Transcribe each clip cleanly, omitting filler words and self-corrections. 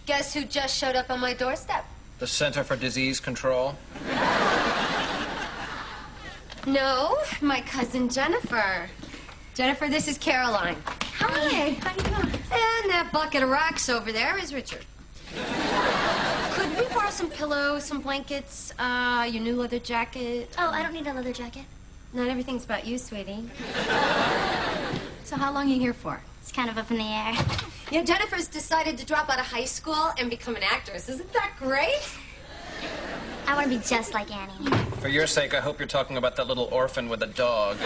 Guess who just showed up on my doorstep? The Center for Disease Control? No, my cousin Jennifer. Jennifer, this is Caroline. Hi, how you doing? And that bucket of rocks over there is Richard. Could we borrow some pillows, some blankets, your new leather jacket? Oh, I don't need a leather jacket. Not everything's about you, sweetie. So how long are you here for? It's kind of up in the air. You know, Jennifer's decided to drop out of high school and become an actress. Isn't that great? I want to be just like Annie. For your sake, I hope you're talking about that little orphan with a dog.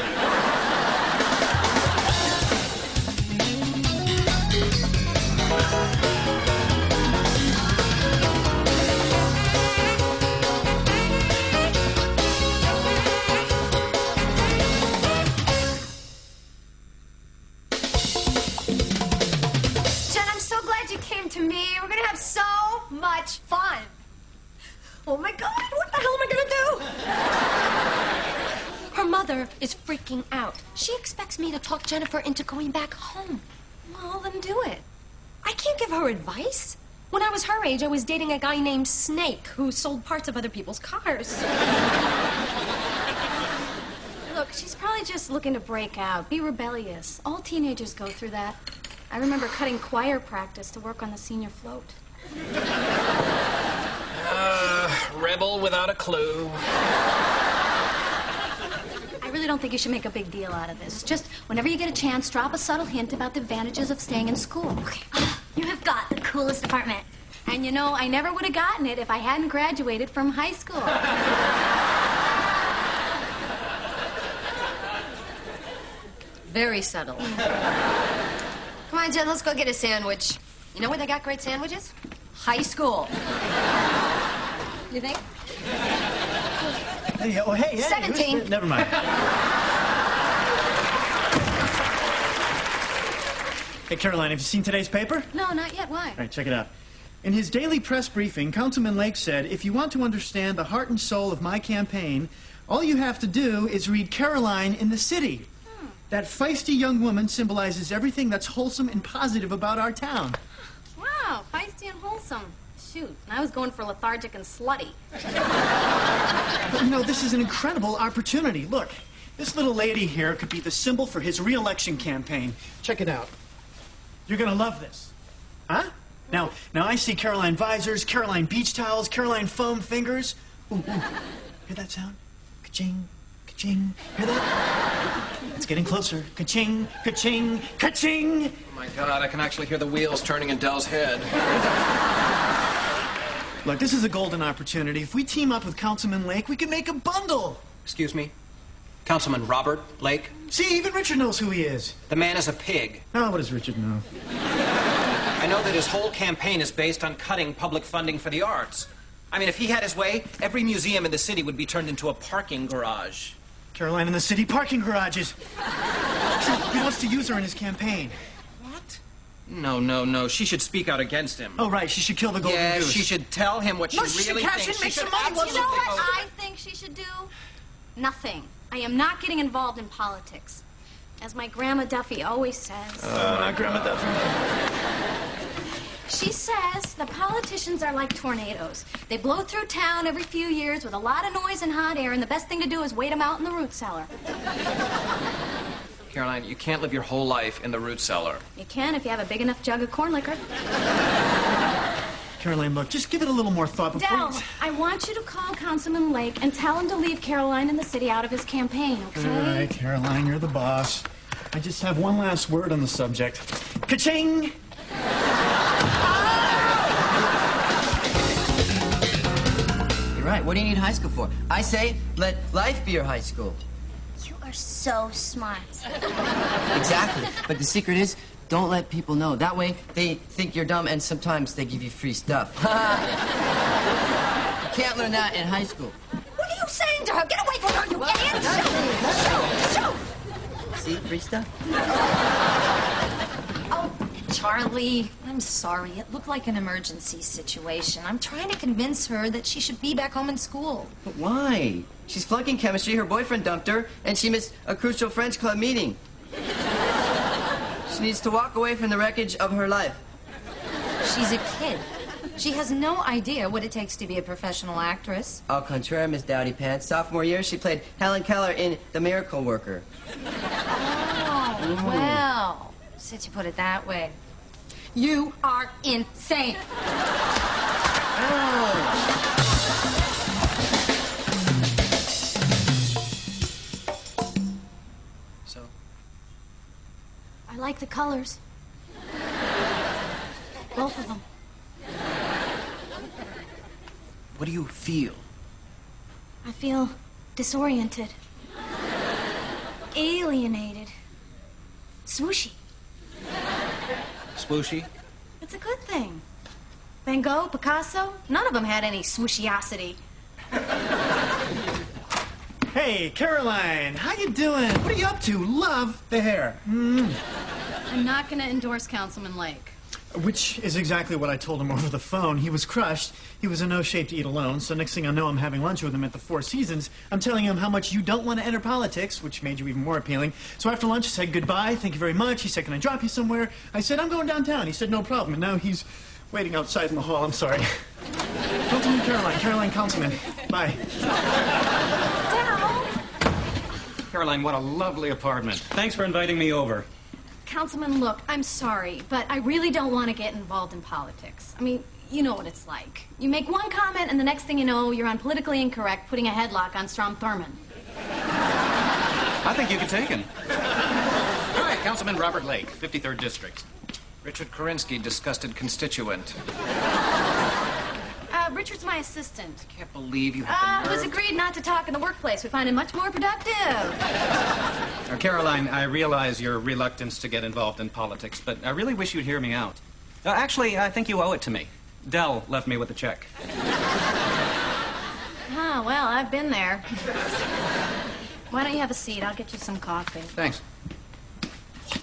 To me, we're gonna have so much fun. Oh my God, what the hell am I gonna do? Her mother is freaking out. She expects me to talk Jennifer into going back home. Well, then do it. I can't give her advice. When I was her age, I was dating a guy named Snake who sold parts of other people's cars. Look, she's probably just looking to break out, be rebellious. All teenagers go through that. I remember cutting choir practice to work on the senior float. Rebel without a clue. I really don't think you should make a big deal out of this. Just whenever you get a chance, drop a subtle hint about the advantages of staying in school. Okay. You have got the coolest apartment. And you know, I never would have gotten it if I hadn't graduated from high school. Very subtle. Come on, Jen, let's go get a sandwich. You know where they got great sandwiches? High school. You think? Hey, oh, hey, 17. Never mind. Hey, Caroline, have you seen today's paper? No, not yet. Why? All right, check it out. In his daily press briefing, Councilman Lake said, if you want to understand the heart and soul of my campaign, all you have to do is read Caroline in the City. That feisty young woman symbolizes everything that's wholesome and positive about our town. Wow, feisty and wholesome. Shoot, I was going for lethargic and slutty. But, you know, this is an incredible opportunity. Look, this little lady here could be the symbol for his re-election campaign. Check it out. You're gonna love this. Huh? Now I see Caroline visors, Caroline beach towels, Caroline foam fingers. Ooh, ooh. Hear that sound? Ka-ching, ka-ching. Hear that? It's getting closer. Ka-ching, ka-ching, ka-ching. Oh my God, I can actually hear the wheels turning in Dell's head. Look, this is a golden opportunity. If we team up with Councilman Lake, we can make a bundle. Excuse me? Councilman Robert Lake? See, even Richard knows who he is. The man is a pig. Oh, what does Richard know? I know that his whole campaign is based on cutting public funding for the arts. I mean, if he had his way, every museum in the city would be turned into a parking garage. Caroline in the City parking garages. See, he wants to use her in his campaign. What? No. She should speak out against him. Oh, right. She should kill the golden goose. She should tell him what she really thinks. No, she should cash in, make some money. You know what I think she should do? Nothing. I am not getting involved in politics. As my Grandma Duffy always says. Not Grandma Duffy. She says the politicians are like tornadoes. They blow through town every few years with a lot of noise and hot air, and the best thing to do is wait them out in the root cellar. Caroline, you can't live your whole life in the root cellar. You can if you have a big enough jug of corn liquor. Caroline, look, just give it a little more thought before Del, I want you to call Councilman Lake and tell him to leave Caroline in the City out of his campaign, okay? All right, Caroline, you're the boss. I just have one last word on the subject. Ka-ching! You're right. What do you need high school for? I say, let life be your high school. You are so smart. Exactly. But the secret is, don't let people know. That way, they think you're dumb, and sometimes they give you free stuff. You can't learn that in high school. What are you saying to her? Get away from her, you idiot! Shoot! See, free stuff. Oh, Charlie, I'm sorry. It looked like an emergency situation. I'm trying to convince her that she should be back home in school. But why? She's flunking chemistry, her boyfriend dumped her, and she missed a crucial French club meeting. She needs to walk away from the wreckage of her life. She's a kid. She has no idea what it takes to be a professional actress. Au contraire, Miss Dowdy Pants. Sophomore year, she played Helen Keller in The Miracle Worker. Oh, well, since you put it that way. You are insane. So, I like the colors. Both of them. what do you feel? I feel disoriented. Alienated. Swooshy. Swooshy? It's a good thing. Van Gogh, Picasso, none of them had any swooshiosity. Hey, Caroline, how you doing? What are you up to? Love the hair. I'm not going to endorse Councilman Lake. Which is exactly what I told him over the phone. He was crushed. He was in no shape to eat alone. So next thing I know, I'm having lunch with him at the Four Seasons. I'm telling him how much you don't want to enter politics, which made you even more appealing. So after lunch, I said goodbye. Thank you very much. He said, can I drop you somewhere? I said, I'm going downtown. He said, no problem. And now he's waiting outside in the hall. I'm sorry. Councilman Caroline. Caroline Councilman. Bye. Caroline, what a lovely apartment. Thanks for inviting me over. Councilman, look, I'm sorry, but I really don't want to get involved in politics. I mean, you know what it's like. You make one comment, and the next thing you know, you're on Politically Incorrect putting a headlock on Strom Thurmond. I think you could take him. All right, Councilman Robert Lake, 53rd District. Richard Korinsky, disgusted constituent. Richard's my assistant. Can't believe you have It the was nerve. agreed not to talk in the workplace. We find it much more productive. Caroline, I realize your reluctance to get involved in politics, but I really wish you'd hear me out. Actually, I think you owe it to me. Dell left me with a check. Ah, well, I've been there. Why don't you have a seat? I'll get you some coffee. Thanks.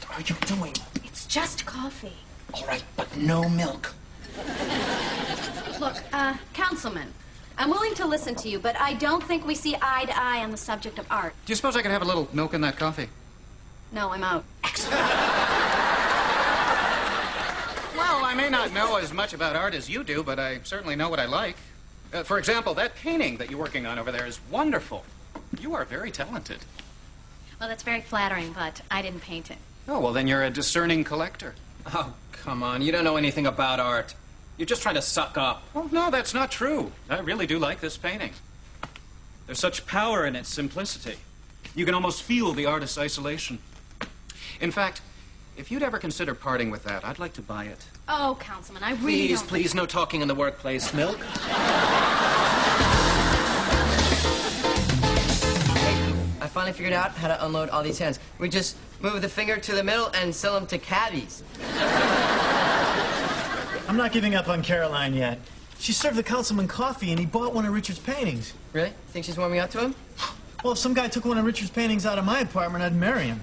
What are you doing? It's just coffee. All right, but no milk. Look, Councilman, I'm willing to listen to you, but I don't think we see eye to eye on the subject of art. Do you suppose I could have a little milk in that coffee? No, I'm out. Well, I may not know as much about art as you do, but I certainly know what I like. For example, that painting that you're working on over there is wonderful. You are very talented. Well, that's very flattering, but I didn't paint it. Oh, well, then you're a discerning collector. Oh, come on. You don't know anything about art. You're just trying to suck up. Oh, no, that's not true. I really do like this painting. There's such power in its simplicity. You can almost feel the artist's isolation. In fact, if you'd ever consider parting with that, I'd like to buy it. Oh, Councilman, I really Please, don't... please, no talking in the workplace. Milk? I finally figured out how to unload all these hands. We just move the finger to the middle and sell them to cabbies. I'm not giving up on Caroline yet. She served the councilman coffee, and he bought one of Richard's paintings. Really? Think she's warming up to him? Well, if some guy took one of Richard's paintings out of my apartment, I'd marry him.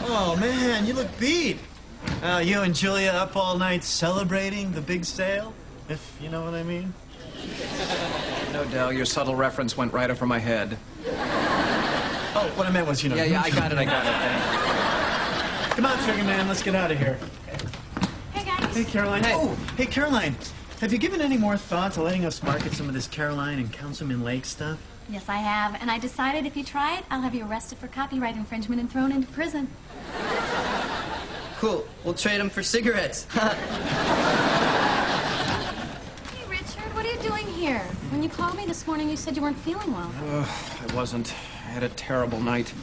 Oh, man, you look beat. You and Julia up all night celebrating the big sale, if you know what I mean. No, Dell, your subtle reference went right over my head. Oh, what I meant was, you know... Yeah, I got it. Thank you. Come on, Sugar Man, let's get out of here. Hey, guys. Hey, Caroline. Hey. Oh, hey, Caroline. Have you given any more thought to letting us market some of this Caroline and Councilman Lake stuff? Yes, I have, and I decided if you try it, I'll have you arrested for copyright infringement and thrown into prison. Cool. We'll trade them for cigarettes. Hey, Richard, what are you doing here? When you called me this morning, you said you weren't feeling well. I wasn't. I had a terrible night.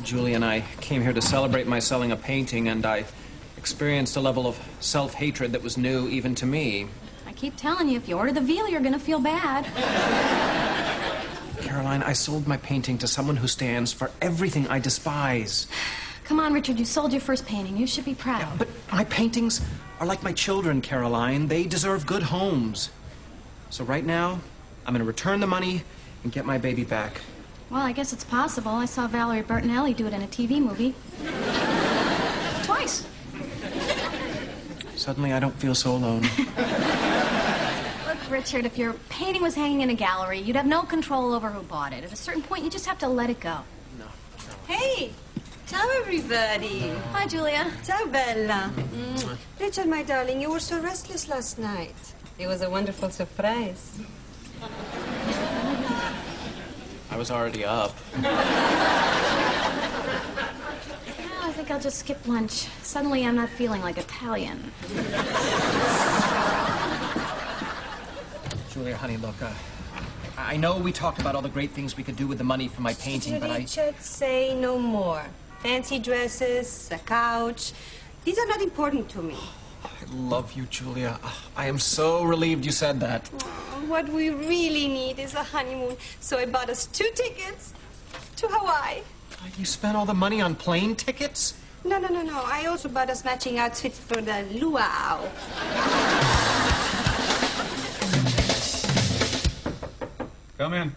Julie and I came here to celebrate my selling a painting, and I experienced a level of self-hatred that was new even to me. I keep telling you, if you order the veal, you're gonna feel bad. Caroline, I sold my painting to someone who stands for everything I despise. Come on, Richard, you sold your first painting. You should be proud. But my paintings are like my children, Caroline. They deserve good homes. So right now, I'm going to return the money and get my baby back. Well, I guess it's possible. I saw Valerie Bertinelli do it in a TV movie. Twice. Suddenly, I don't feel so alone. Look, Richard, if your painting was hanging in a gallery, you'd have no control over who bought it. At a certain point, you just have to let it go. No. Hey, Ciao, everybody. Hi, Julia. Ciao, Bella. Richard, my darling, you were so restless last night. It was a wonderful surprise. I was already up. I think I'll just skip lunch. Suddenly, I'm not feeling like Italian. Julia, honey, look, I know we talked about all the great things we could do with the money from my painting, but Richard, say no more. Fancy dresses, a couch. These are not important to me. I love you, Julia. I am so relieved you said that. What we really need is a honeymoon. So I bought us 2 tickets to Hawaii. You spent all the money on plane tickets? No. I also bought us matching outfits for the luau. Come in.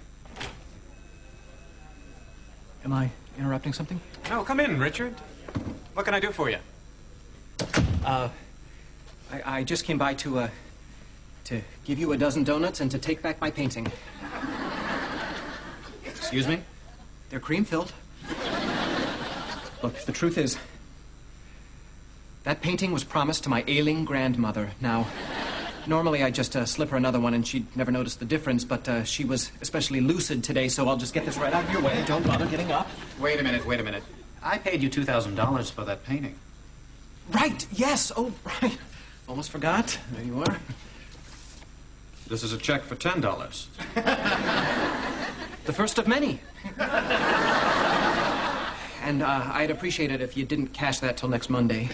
Am I interrupting something? No, come in, Richard. What can I do for you? I just came by to give you a dozen donuts and to take back my painting. Excuse me? They're cream-filled. Look, the truth is, that painting was promised to my ailing grandmother. Now, normally I'd just slip her another one and she'd never notice the difference, but she was especially lucid today, so I'll just get this right out of your way. Don't bother getting up. Wait a minute. I paid you $2,000 for that painting. Right, yes. Oh, right. Almost forgot. There you are. This is a check for $10. The first of many. And I'd appreciate it if you didn't cash that till next Monday.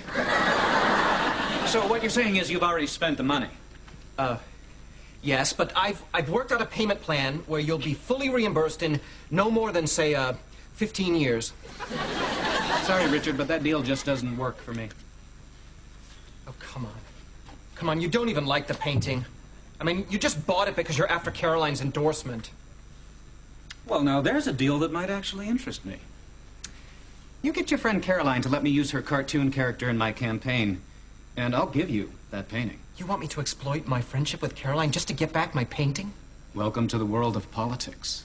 So what you're saying is you've already spent the money? Yes, but I've worked out a payment plan where you'll be fully reimbursed in no more than, say, 15 years. Sorry, Richard, but that deal just doesn't work for me. Oh, come on. Come on, you don't even like the painting. I mean, you just bought it because you're after Caroline's endorsement. Well, now, there's a deal that might actually interest me. You get your friend Caroline to let me use her cartoon character in my campaign, and I'll give you that painting. You want me to exploit my friendship with Caroline just to get back my painting? Welcome to the world of politics.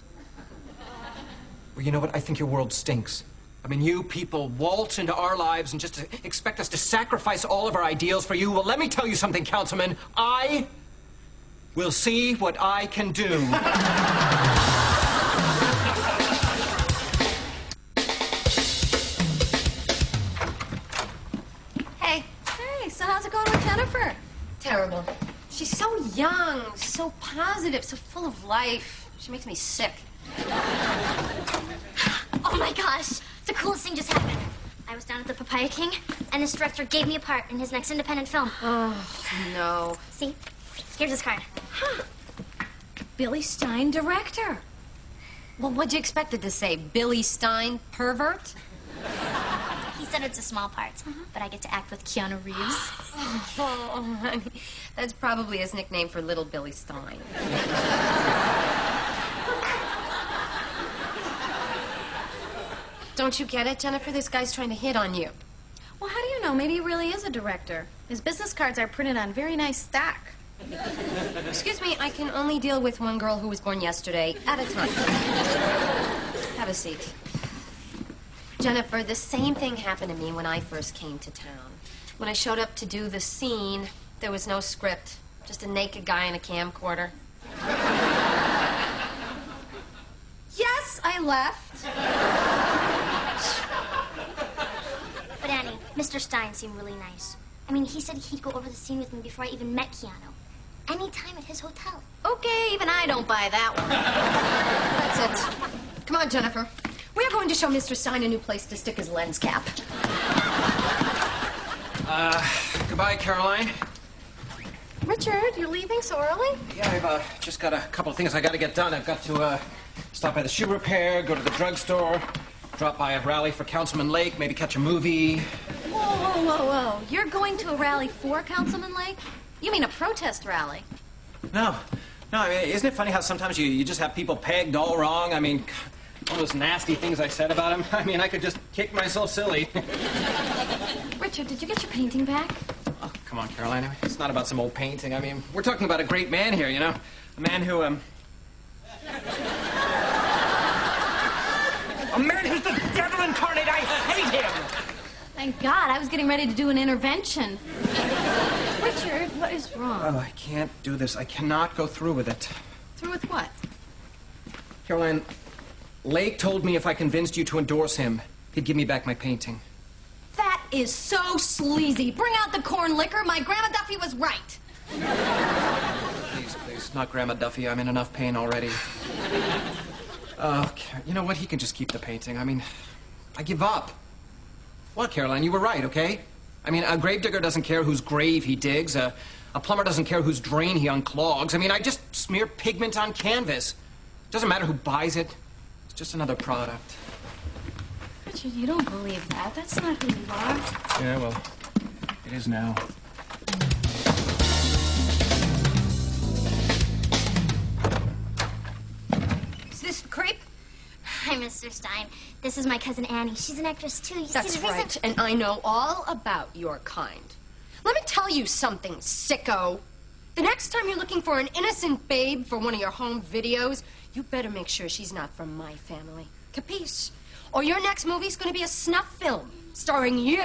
Well, you know what? I think your world stinks. I mean, you people waltz into our lives and just expect us to sacrifice all of our ideals for you. Well, let me tell you something, Councilman. I will see what I can do. Hey, So how's it going with Jennifer? terrible. She's so young, so positive, so full of life. She makes me sick. Oh my gosh, the coolest thing just happened. I was down at the Papaya King, and this director gave me a part in his next independent film. Oh, no. See? Here's his card. Billy Stein, director. Well, what'd you expect it to say? Billy Stein, pervert? He said it's a small part, but I get to act with Keanu Reeves. Oh, honey. That's probably his nickname for little Billy Stein. Don't you get it, Jennifer? This guy's trying to hit on you. Well, how do you know? Maybe he really is a director. His business cards are printed on very nice stack. Excuse me, I can only deal with one girl who was born yesterday at a time. Have a seat. Jennifer, the same thing happened to me when I first came to town. When I showed up to do the scene, there was no script. Just a naked guy in a camcorder. Yes, I left. But Annie, Mr. Stein seemed really nice. I mean, he said he'd go over the scene with me before I even met Keanu. Anytime at his hotel. Okay, even I don't buy that one. That's it. Come on, Jennifer. We are going to show Mr. Stein a new place to stick his lens cap. Goodbye, Caroline. Richard, you're leaving so early? Yeah, I've just got a couple of things I got to get done. I've got to stop by the shoe repair, go to the drugstore, drop by a rally for Councilman Lake, maybe catch a movie. Whoa. You're going to a rally for Councilman Lake? You mean a protest rally? No, I mean, isn't it funny how sometimes you just have people pegged all wrong? I mean, all those nasty things I said about him. I mean, I could just kick myself silly. Richard, did you get your painting back? Oh, come on, Caroline. It's not about some old painting. I mean, we're talking about a great man here, you know? A man who, man who's the devil incarnate. I hate him. Thank God, I was getting ready to do an intervention. Richard, what is wrong? Oh, I can't do this. I cannot go through with it. Through with what? Caroline, Lake told me if I convinced you to endorse him, he'd give me back my painting. That is so sleazy. Bring out the corn liquor. My Grandma Duffy was right. Please, please, not Grandma Duffy. I'm in enough pain already. You know what? He can just keep the painting. I mean, I give up. What, Caroline? You were right, okay? I mean, a gravedigger doesn't care whose grave he digs. A plumber doesn't care whose drain he unclogs. I mean, I just smear pigment on canvas. It doesn't matter who buys it. It's just another product. Richard, you don't believe that. That's not who you are. Yeah, well, it is now. Is this the creep? Hi, Mr. Stein. This is my cousin Annie. She's an actress, too. You That's see the right, recent... and I know all about your kind. Let me tell you something, sicko. The next time you're looking for an innocent babe for one of your home videos, you better make sure she's not from my family. Capiche? Or your next movie's gonna be a snuff film starring you.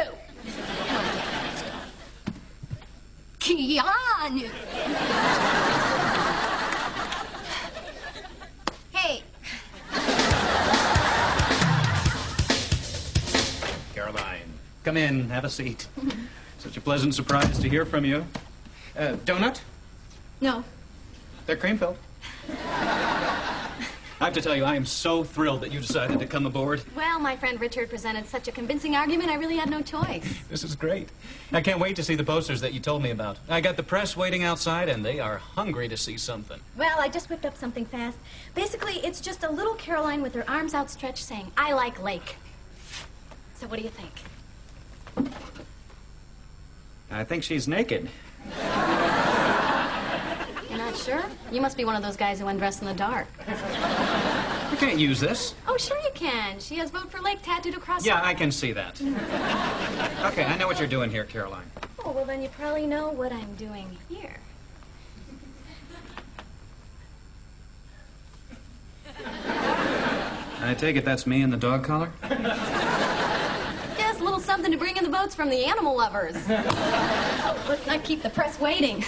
Keanu. Hey. Caroline, come in, have a seat. Such a pleasant surprise to hear from you. Donut? No. They're cream-filled. I have to tell you, I am so thrilled that you decided to come aboard. Well, my friend Richard presented such a convincing argument, I really had no choice. This is great. I can't wait to see the posters that you told me about. I got the press waiting outside, and they are hungry to see something. Well, I just whipped up something fast. Basically, it's just a little Caroline with her arms outstretched saying, I like Lake. So what do you think? I think she's naked. You're not sure? You must be one of those guys who undress in the dark. I can't use this. Oh, sure you can. She has Vote for Lake tattooed across Yeah, her... I can see that. Okay, I know what you're doing here, Caroline. Oh, well, then you probably know what I'm doing here. I take it that's me in the dog collar? Yes, a little something to bring in the votes from the animal lovers. Oh, let's not keep the press waiting.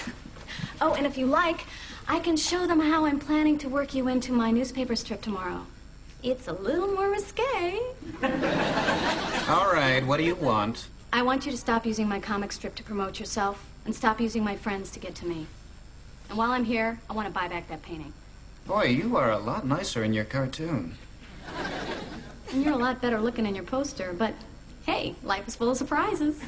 Oh, and if you like, I can show them how I'm planning to work you into my newspaper strip tomorrow. It's a little more risque. All right, what do you want? I want you to stop using my comic strip to promote yourself and stop using my friends to get to me. And while I'm here, I want to buy back that painting. Boy, you are a lot nicer in your cartoon. And you're a lot better looking in your poster, but hey, life is full of surprises.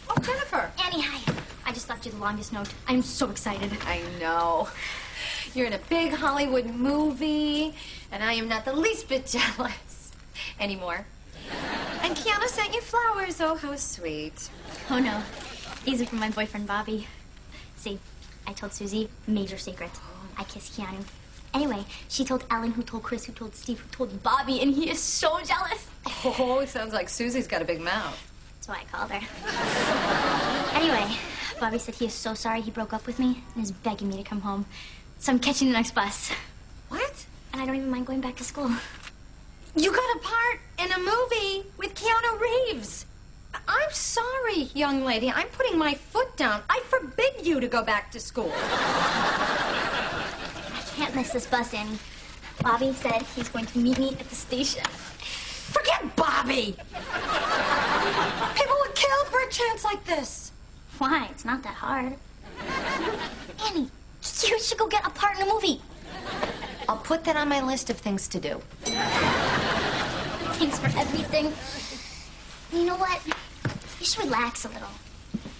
Oh, Jennifer. Annie, hi. I just left you the longest note. I'm so excited. I know. You're in a big Hollywood movie, and I am not the least bit jealous anymore. And Keanu sent you flowers. Oh, how sweet. Oh, no. These are from my boyfriend, Bobby. See, I told Susie, major secret. I kissed Keanu. Anyway, she told Ellen, who told Chris, who told Steve, who told Bobby, and he is so jealous. Oh, it sounds like Susie's got a big mouth. That's why I called her. Anyway, Bobby said he is so sorry he broke up with me and is begging me to come home. So I'm catching the next bus. What? And I don't even mind going back to school. You got a part in a movie with Keanu Reeves. I'm sorry, young lady. I'm putting my foot down. I forbid you to go back to school. I can't miss this bus, Annie. Bobby said he's going to meet me at the station. Forget Bobby! People would kill for a chance like this. Why? It's not that hard. Annie, you should go get a part in a movie. I'll put that on my list of things to do. Thanks for everything. You know what? You should relax a little.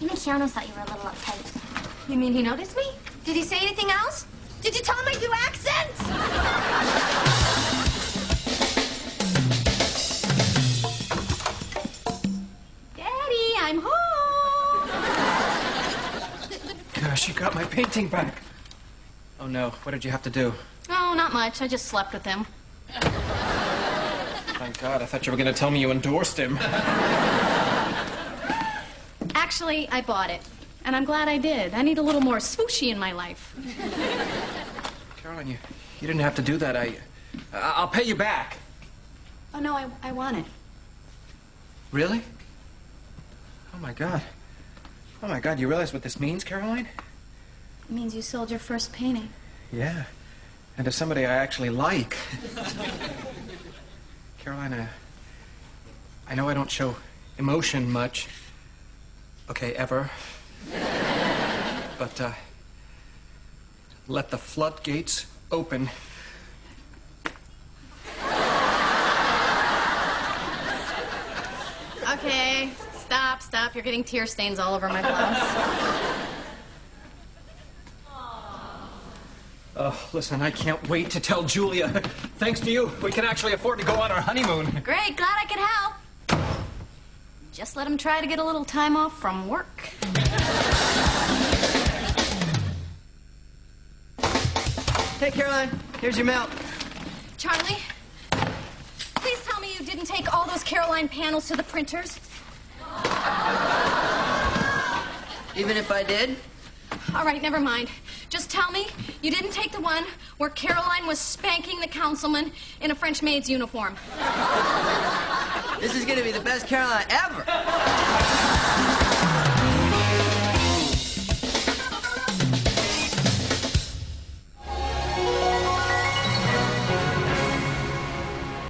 Even Keanu thought you were a little uptight. You mean he noticed me? Did he say anything else? Did you tell him I do accents? Daddy, I'm home. Gosh, you got my painting back. Oh, no. What did you have to do? Oh, not much. I just slept with him. Thank God. I thought you were going to tell me you endorsed him. Actually, I bought it. And I'm glad I did. I need a little more swooshy in my life. Caroline, you didn't have to do that. I'll pay you back. Oh, no, I want it. Really? Oh, my God. Oh, my God, you realize what this means, Caroline? It means you sold your first painting. Yeah. And to somebody I actually like. Caroline, I know I don't show emotion much. Okay, ever. But, let the floodgates open. Okay, stop. You're getting tear stains all over my blouse. Oh, listen, I can't wait to tell Julia. Thanks to you, we can actually afford to go on our honeymoon. Great, glad I could help. Just let him try to get a little time off from work. Hey, Caroline, here's your milk. Charlie, please tell me you didn't take all those Caroline panels to the printers. Even if I did? All right, never mind. Just tell me you didn't take the one where Caroline was spanking the councilman in a French maid's uniform. This is gonna be the best Caroline ever.